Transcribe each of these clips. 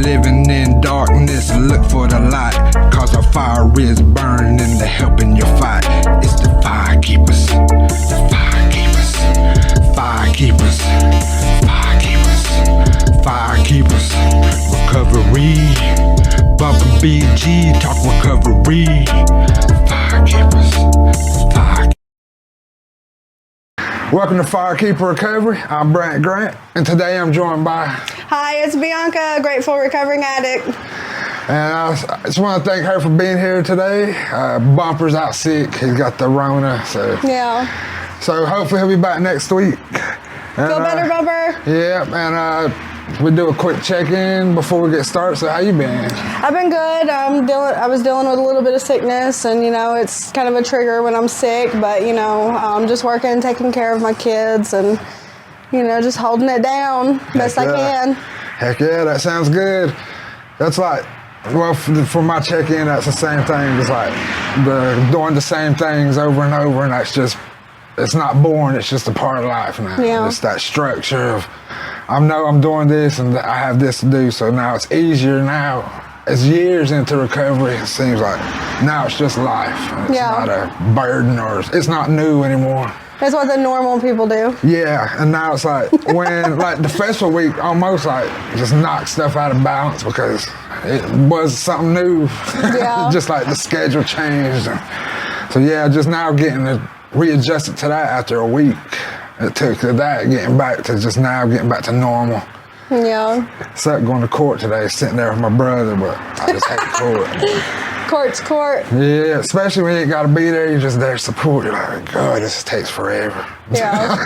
living in darkness, look for the light, cause the fire is burning and they're helping you fight. It's the fire keepers, the fire keepers, fire keepers, fire keepers, fire keepers. Recovery, Bumper BG, talk recovery. Fire keepers, fire. Welcome to Firekeeper Recovery. I'm Brant Grant, and today I'm joined by... Hi, it's Bianca, a grateful recovering addict. And I just want to thank her for being here today. Bumper's out sick. He's got the Rona, so... Yeah. So hopefully he'll be back next week. And, Feel better, Bumper? Yeah, and we do a quick check-in before we get started. So how you been? I've been good. I was dealing with a little bit of sickness, and, it's kind of a trigger when I'm sick, but, just working, taking care of my kids, and, just holding it down best I can. Heck yeah, that sounds good. That's like, well, for my check-in, that's the same thing. It's like doing the same things over and over, and that's just, it's not boring. It's just a part of life now. Yeah. It's that structure of, I know I'm doing this and I have this to do, so now it's easier now. As years into recovery, it seems like now it's just life. It's not a burden, or it's not new anymore. That's what the normal people do. Yeah, and now it's like when like the festival week almost like just knocked stuff out of balance because it was something new. Yeah. Just like the schedule changed. So yeah, just now getting readjusted to that after a week. It took that getting back to normal. Yeah. Except going to court today, sitting there with my brother, but I just hate court. Court's court. Yeah, especially when you ain't got to be there, you're just there to support. You're like, God, this takes forever. Yeah.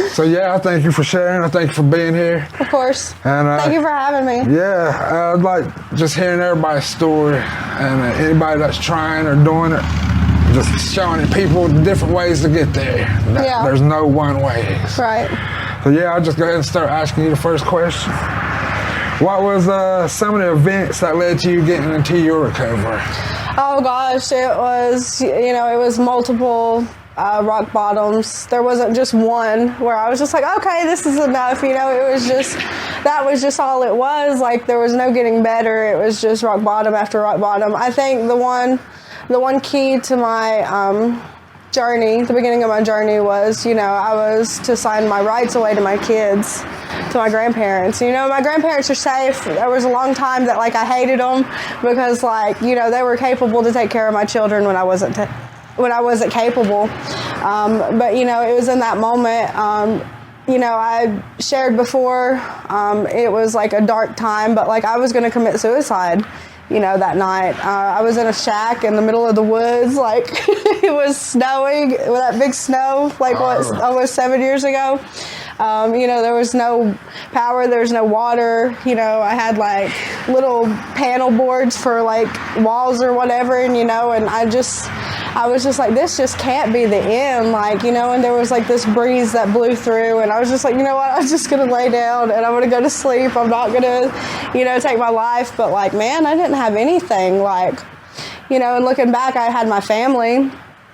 So yeah, I thank you for sharing. I thank you for being here. Of course. And thank you for having me. Yeah, I'd like just hearing everybody's story and anybody that's trying or doing it, just showing people different ways to get there. There's no one way. Right. So yeah, I'll just go ahead and start asking you the first question. What was some of the events that led to you getting into your recovery? Oh gosh, it was, it was multiple rock bottoms. There wasn't just one where I was just like, okay, this is enough. That was just all it was. Like, there was no getting better. It was just rock bottom after rock bottom. I think the one key to my journey, the beginning of my journey was, I was to sign my rights away to my kids, to my grandparents. My grandparents are safe. There was a long time that, I hated them because, they were capable to take care of my children when I wasn't capable. But, it was in that moment, I shared before, it was like a dark time, but I was going to commit suicide. That night. I was in a shack in the middle of the woods, it was snowing, with that big snow, almost 7 years ago. There was no power, there was no water. I had little panel boards for walls or whatever, and I was just like, this just can't be the end, and there was this breeze that blew through, and I was just like, you know what, I'm just gonna lay down and I'm gonna go to sleep. I'm not gonna, take my life. But man, I didn't have anything, and looking back, I had my family,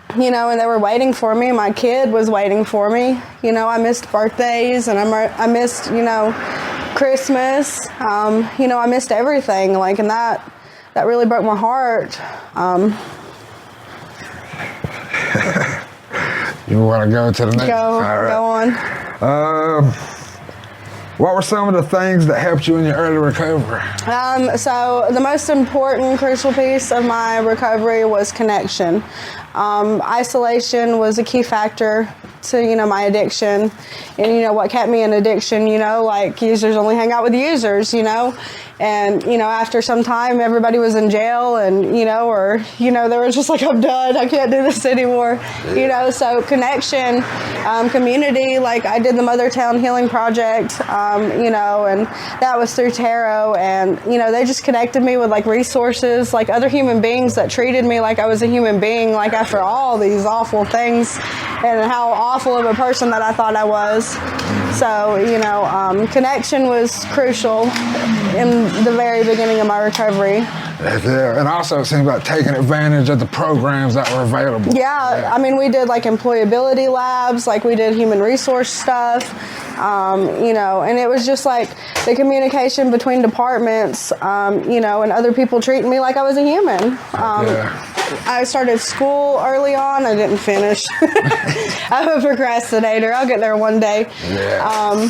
and they were waiting for me. My kid was waiting for me. I missed birthdays, and I missed, Christmas. I missed everything, and that really broke my heart. You want to go to the next? Go on. What were some of the things that helped you in your early recovery? So the most important, crucial piece of my recovery was connection. Isolation was a key factor to, my addiction. And, what kept me in addiction, users only hang out with users, And, after some time, everybody was in jail and, they were just like, I'm done. I can't do this anymore. So connection, community, I did the Mothertown Healing Project, and that was through tarot. And, they just connected me with resources, other human beings that treated me like I was a human being, after all these awful things and how awful of a person that I thought I was. So, connection was crucial in the very beginning of my recovery. Yeah, and also it seems like taking advantage of the programs that were available. Yeah, I mean, we did like employability labs, like we did human resource stuff, you know, and it was just like the communication between departments, you know, and other people treating me like I was a human. I started school early on. I didn't finish. I'm a procrastinator. I'll get there one day. Yeah.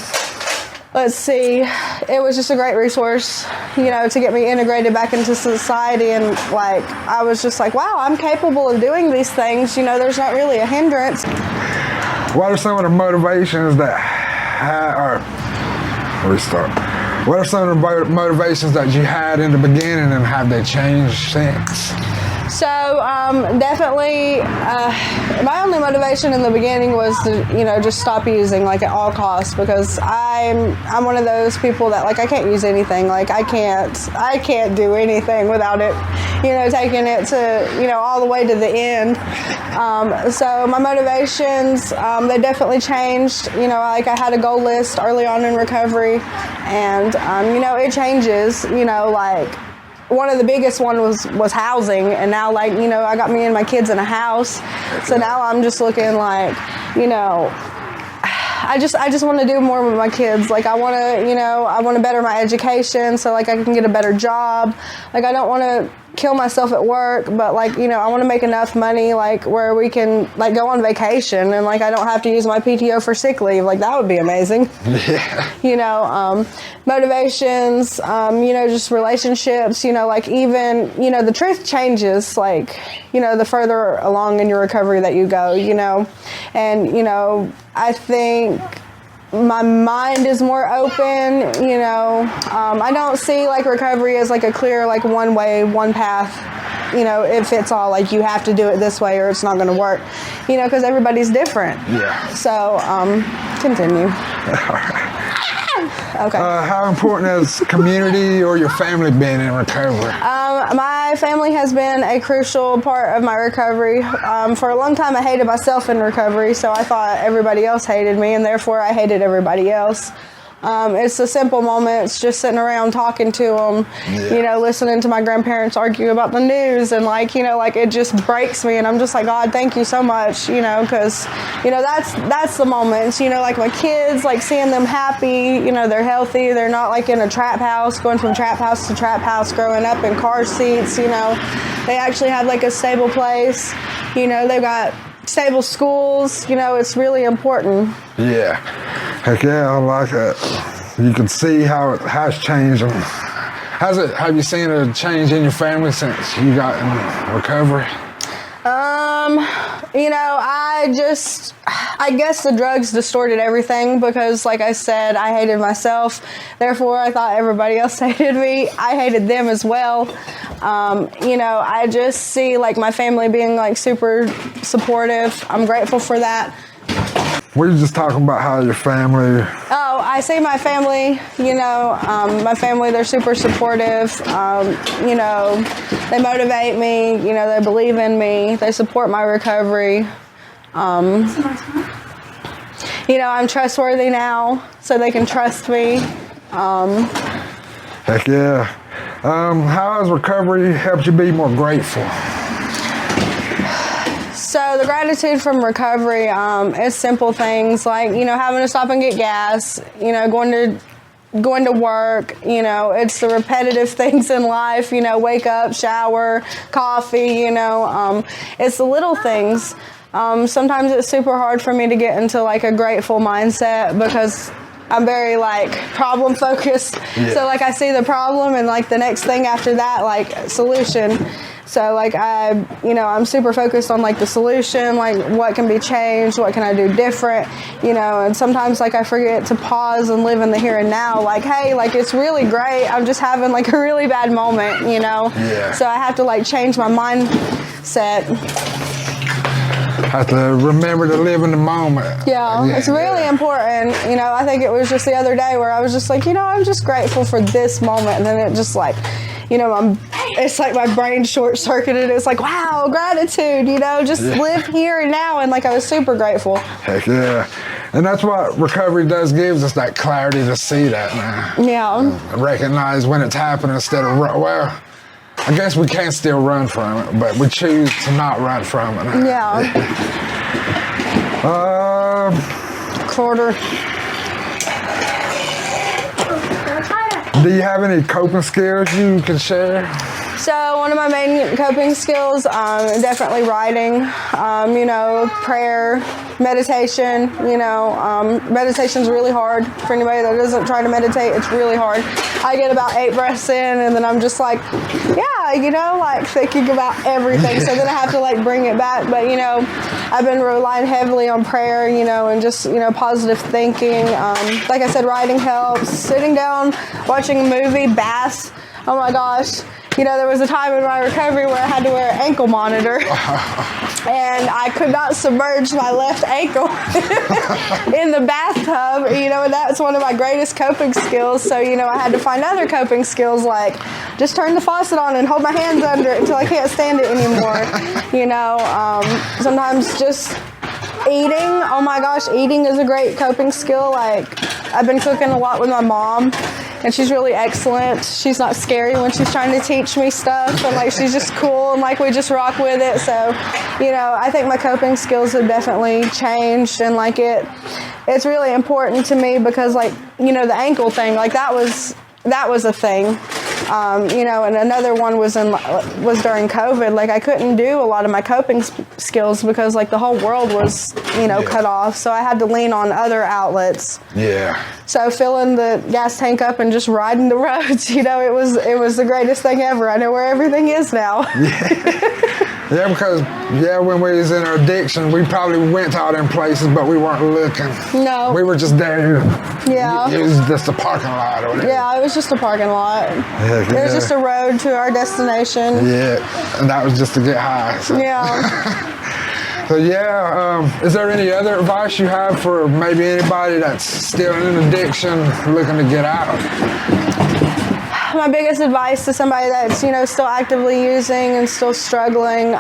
Let's see. It was just a great resource, you know, to get me integrated back into society. And like, I was just like, wow, I'm capable of doing these things. You know, there's not really a hindrance. What are some of the motivations that restart. What are some of the motivations that you had in the beginning, and have they changed since? So definitely, my only motivation in the beginning was to, you know, just stop using, like, at all costs, because I'm one of those people that, like, I can't use anything. Like, I can't do anything without it, you know, taking it to, you know, all the way to the end. So my motivations, they definitely changed. You know, like, I had a goal list early on in recovery, and you know, it changes. You know, like, one of the biggest one was housing, and now, like, you know, I got me and my kids in a house, so now I'm just looking like, you know, I just want to do more with my kids. Like, I want to better my education so, like, I can get a better job. Like, I don't want to kill myself at work, but, like, you know, I want to make enough money, like, where we can, like, go on vacation, and, like, I don't have to use my PTO for sick leave. Like, that would be amazing. Yeah. You know, motivations, you know, just relationships, you know, like, even, you know, the truth changes, like, you know, the further along in your recovery that you go, you know, and, you know, I think my mind is more open, you know. I don't see, like, recovery as, like, a clear, like, one way, one path, you know, it fits all, like, you have to do it this way or it's not going to work, you know, because everybody's different. Yeah. So, continue. Okay. How important has community or your family been in recovery? My family has been a crucial part of my recovery. For a long time, I hated myself in recovery, so I thought everybody else hated me, and therefore I hated everybody else. It's the simple moments, just sitting around talking to them, you know, listening to my grandparents argue about the news, and, like, you know, like, it just breaks me, and I'm just like, God, thank you so much, you know, because, you know, that's the moments, you know, like, my kids, like, seeing them happy, you know, they're healthy, they're not, like, in a trap house, going from trap house to trap house, growing up in car seats, you know, they actually have, like, a stable place, you know, they've got stable schools, you know, it's really important. Yeah. Heck yeah, I like it. You can see how it has changed. Have you seen a change in your family since you got in recovery? You know, I guess the drugs distorted everything, because, like I said, I hated myself. Therefore, I thought everybody else hated me. I hated them as well. You know, I just see, like, my family being, like, super supportive. I'm grateful for that. We're just talking about how your family... Oh, I see my family, you know, my family, they're super supportive. You know, they motivate me, you know, they believe in me, they support my recovery. You know, I'm trustworthy now, so they can trust me. Heck yeah. How has recovery helped you be more grateful? So the gratitude from recovery is simple things like, you know, having to stop and get gas, you know, going to work, you know, it's the repetitive things in life, you know, wake up, shower, coffee, you know, it's the little things. Sometimes it's super hard for me to get into, like, a grateful mindset, because I'm very, like, problem focused. Yeah. So, like, I see the problem, and, like, the next thing after that, like, solution. So, like, I'm super focused on, like, the solution, like, what can be changed, what can I do different, you know, and sometimes, like, I forget to pause and live in the here and now, like, hey, like, it's really great, I'm just having, like, a really bad moment, you know. Yeah. So I have to, like, change my mindset. Have to remember to live in the moment. Yeah, it's really important. You know, I think it was just the other day where I was just like, you know, I'm just grateful for this moment. And then it just, like, you know, it's like my brain short-circuited. It's like, wow, gratitude, you know, just live here and now. And, like, I was super grateful. Heck yeah. And that's what recovery does, gives us that clarity to see that, man. Yeah. Recognize when it's happening instead of, well, I guess we can still run from it, but we choose to not run from it. Yeah. Quarter. Do you have any coping skills you can share? So one of my main coping skills, definitely writing, prayer, meditation, meditation's really hard for anybody that doesn't try to meditate. It's really hard. I get about 8 breaths in and then I'm just like, thinking about everything. So then I have to bring it back. But, I've been relying heavily on prayer, and just, positive thinking. Like I said, writing helps. Sitting down, watching a movie, baths. Oh my gosh. There was a time in my recovery where I had to wear an ankle monitor and I could not submerge my left ankle in the bathtub, and that's one of my greatest coping skills. So, I had to find other coping skills like just turn the faucet on and hold my hands under it until I can't stand it anymore. Sometimes just eating. Oh my gosh, eating is a great coping skill. I've been cooking a lot with my mom. And she's really excellent. She's not scary when she's trying to teach me stuff. And she's just cool and we just rock with it. So, I think my coping skills have definitely changed. And it's really important to me because the ankle thing, that was a thing. And another one was during COVID. I couldn't do a lot of my coping skills because the whole world was, cut off. So I had to lean on other outlets. Yeah. So filling the gas tank up and just riding the roads, it was the greatest thing ever. I know where everything is now. Yeah, because when we was in our addiction, we probably went to all them places, but we weren't looking. No. We were just there. Yeah. It was just a parking lot or whatever. Yeah, it was just a parking lot. Heck, it was just a road to our destination. Yeah, and that was just to get high. So. Yeah. So is there any other advice you have for maybe anybody that's still in an addiction, looking to get out? My biggest advice to somebody that's, still actively using and still struggling,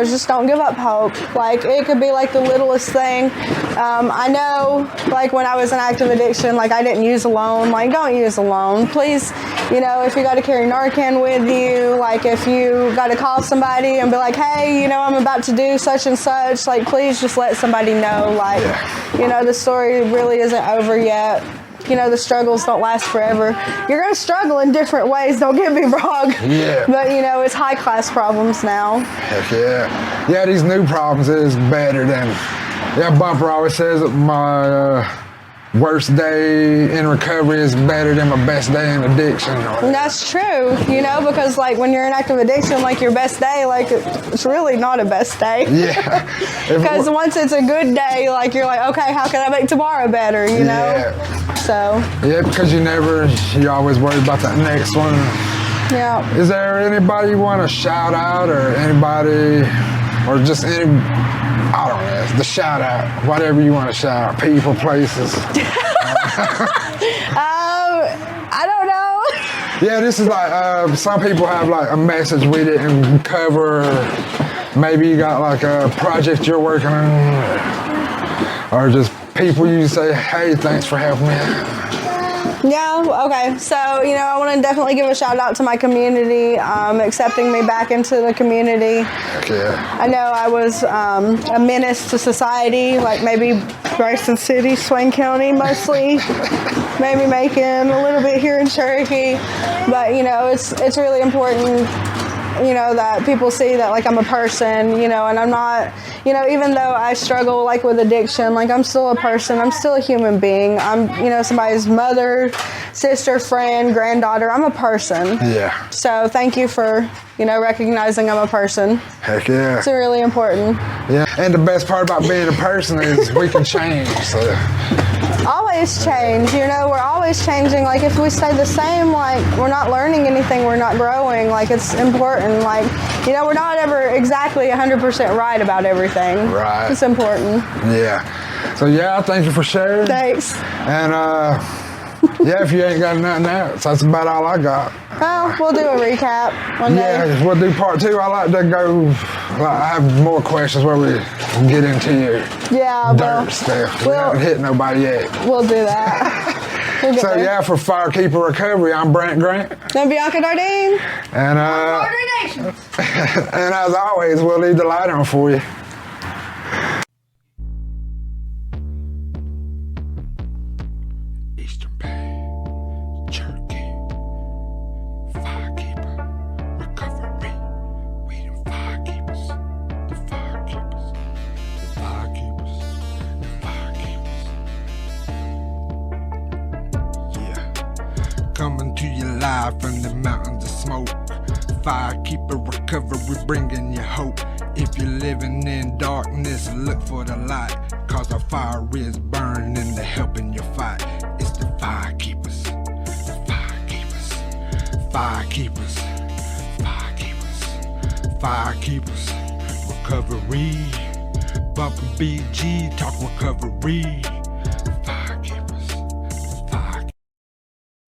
just don't give up hope. It could be the littlest thing. I know, when I was in active addiction, I didn't use alone. Don't use alone. Please, if you got to carry Narcan with you, if you got to call somebody and be hey, I'm about to do such and such, please just let somebody know. The story really isn't over yet. The struggles don't last forever. You're going to struggle in different ways, don't get me wrong. Yeah. But, it's high-class problems now. Heck yeah. Yeah, these new problems is better than... Bumper always says that my worst day in recovery is better than my best day in addiction. And that's true, because, when you're in active addiction, your best day, it's really not a best day. Yeah. Because once it's a good day, you're okay, how can I make tomorrow better, Yeah. So. Yeah, because you always worry about that next one. Yeah. Is there anybody you want to shout out or anybody, or just any, I don't know, the shout out, whatever you want to shout out, people, places? I don't know. Yeah, this is some people have a message we didn't cover. Maybe you got a project you're working on, or just people you say, hey, thanks for helping me out. Yeah, okay. So, I want to definitely give a shout out to my community, accepting me back into the community. Okay. I know I was a menace to society, maybe Bryson City, Swain County mostly, maybe Macon, a little bit here in Cherokee. But, it's really important, that people see that, I'm a person, and I'm not, even though I struggle, with addiction, I'm still a person. I'm still a human being. I'm, somebody's mother, sister, friend, granddaughter. I'm a person. Yeah. So thank you for, recognizing I'm a person. Heck yeah. It's really important. Yeah. And the best part about being a person is we can change. So. Always change, we're always changing. If we stay the same, we're not learning anything, we're not growing. It's important. We're not ever exactly 100% right about everything. Right. It's important. Yeah. So thank you for sharing. Thanks. And if you ain't got nothing else, that's about all I got. Well, we'll do a recap one day. Yeah, we'll do part 2. I like to go, I have more questions where we get into your dirt stuff. We haven't hit nobody yet. We'll do that. We'll get So there. yeah, for Firekeeper Recovery, I'm Brant Grant. I'm Bianca Dardeen. And and as always, we'll leave the light on for you. Eastern Bay, Cherokee, Firekeeper Recovery. We the firekeepers, the firekeepers, the firekeepers, the firekeepers. Yeah, coming to you live from the mountains of smoke. Firekeeper Recovery, bringing you hope. If you're living in darkness, look for the light, cause our fire is burning and they're helping you fight. It's the firekeepers, the firekeepers, firekeepers, firekeepers, firekeepers Recovery. Bumpin' BG, talk recovery.